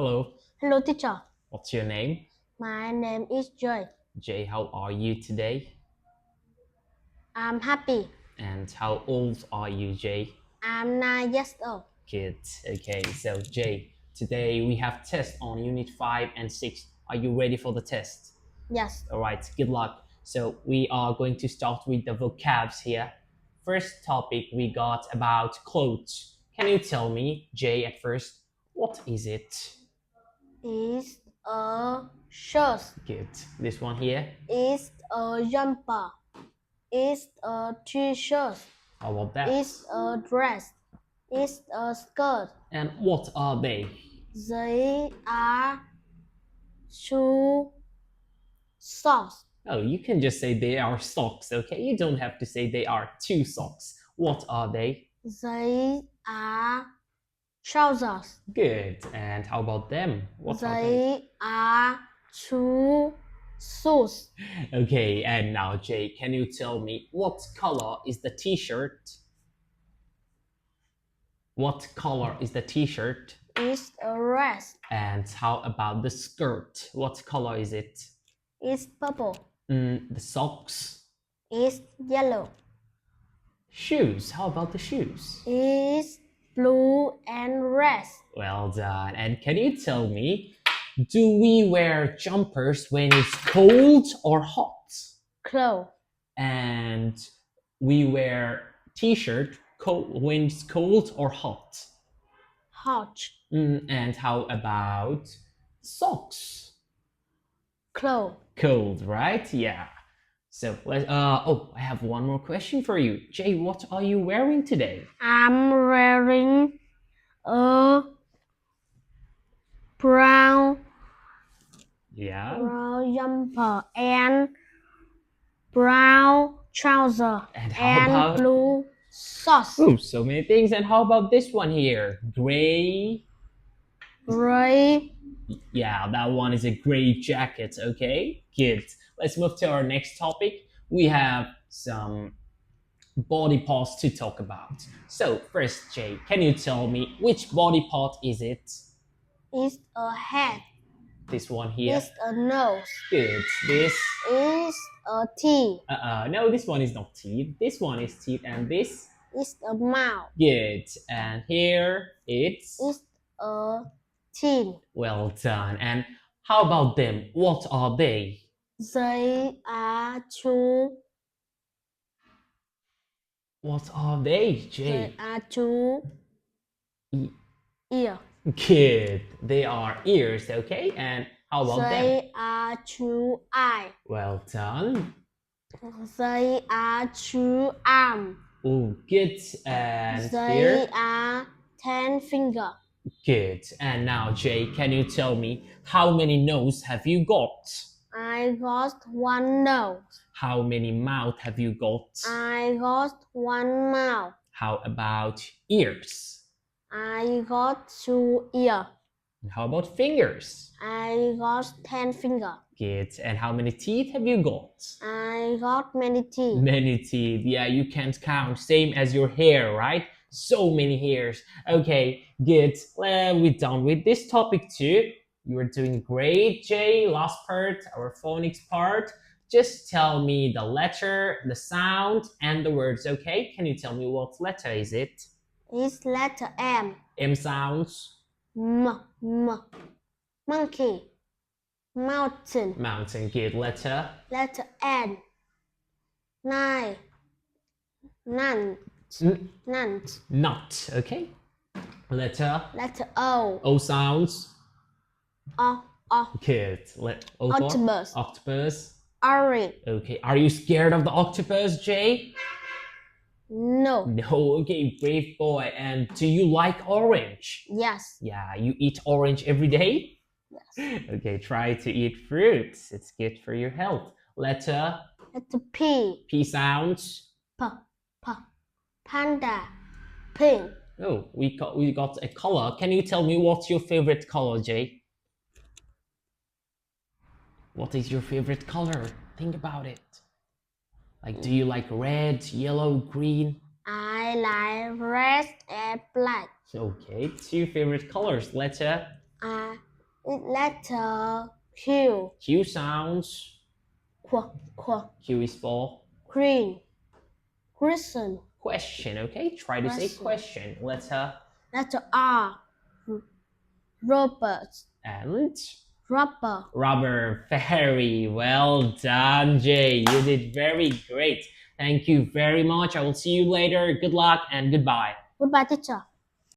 Hello, Hello, teacher. what's your name? My name is Joy. Jay, how are you today? I'm happy. And how old are you, Jay? I'm 9 years old. Good. Okay, so Jay, today we have test on Unit 5 and 6. Are you ready for the test? Yes. All right, good luck. So we are going to start with the vocabs here. First topic we got about clothes. Can you tell me, Jay, at first, what is it? It's a shirt. Good. This one here. It's a jumper. It's a t-shirt. How about that? It's a dress. It's a skirt. And what are they? They are two socks. Oh, you can just say they are socks, okay? You don't have to say they are two socks. What are they? They are trousers. Good. And how about them? What are they? They are two shoes. Okay, and now Jay, can you tell me what color is the t-shirt? What color is the t-shirt? It's a red. And how about the skirt? What color is it? It's purple. The socks? It's yellow. Shoes. How about the shoes? It's blue and red. Well done. And can you tell me, do we wear jumpers when it's cold or hot? Clothes. And we wear t-shirt when it's cold or hot? Hot. And how about socks? Clothes. Cold, right? Yeah. So I have one more question for you. Jay, what are you wearing today? I'm wearing a brown jumper and brown trouser And how about blue socks. Oh, so many things. And how about this one here? Gray. Yeah, that one is a gray jacket, okay? Good. Let's move to our next topic. We have some body parts to talk about. So first, Jay, can you tell me which body part is it? It's a head. This one here? It's a nose. Good. This? It's a teeth. No, this one is not teeth. This one is teeth, and this? It's a mouth. Good. And here it's a teeth. Well done. And how about them? What are they? They are two. What are they, Jay? They are two ears. Good. They are ears, okay? And how about them? They are two eyes. Well done. They are two arms. Oh, good. And they here? Are 10 fingers. Good. And now, Jay, can you tell me how many nose have you got? I got one nose. How many mouth have you got? I got one mouth. How about ears? I got two ears. And how about fingers? I got 10 fingers. Good. And how many teeth have you got? I got many teeth. Many teeth. Yeah, you can't count. Same as your hair, right? So many hairs. Okay, good. We're done with this topic too. You are doing great, Jay. Last part, our phonics part. Just tell me the letter, the sound, and the words, okay? Can you tell me what letter is it? It's letter M. M sounds? Monkey. Mountain. Mountain, good. Letter? Letter N. Nine. Nut. Okay. Letter? Letter O. O sounds? Good. Octopus. Octopus. Orange. Okay. Are you scared of the octopus, Jay? No. No. Okay, brave boy. And do you like orange? Yes. Yeah, you eat orange every day? Yes. Okay, try to eat fruits. It's good for your health. Letter? Letter P. P sounds? Panda. Pink. Oh, we got a color. Can you tell me what's your favorite color, Jay? What is your favorite color? Think about it. Like, do you like red, yellow, green? I like red and black. Okay, two favorite colors. Letter? Letter Q. Q sounds. Q is for Green. Christian. question. Okay, try to say question. Letter R. Robert. and Rubber. rubber. Very well done, Jay. You did very great. Thank you very much. I will see you later. Good luck and goodbye. Goodbye, teacher.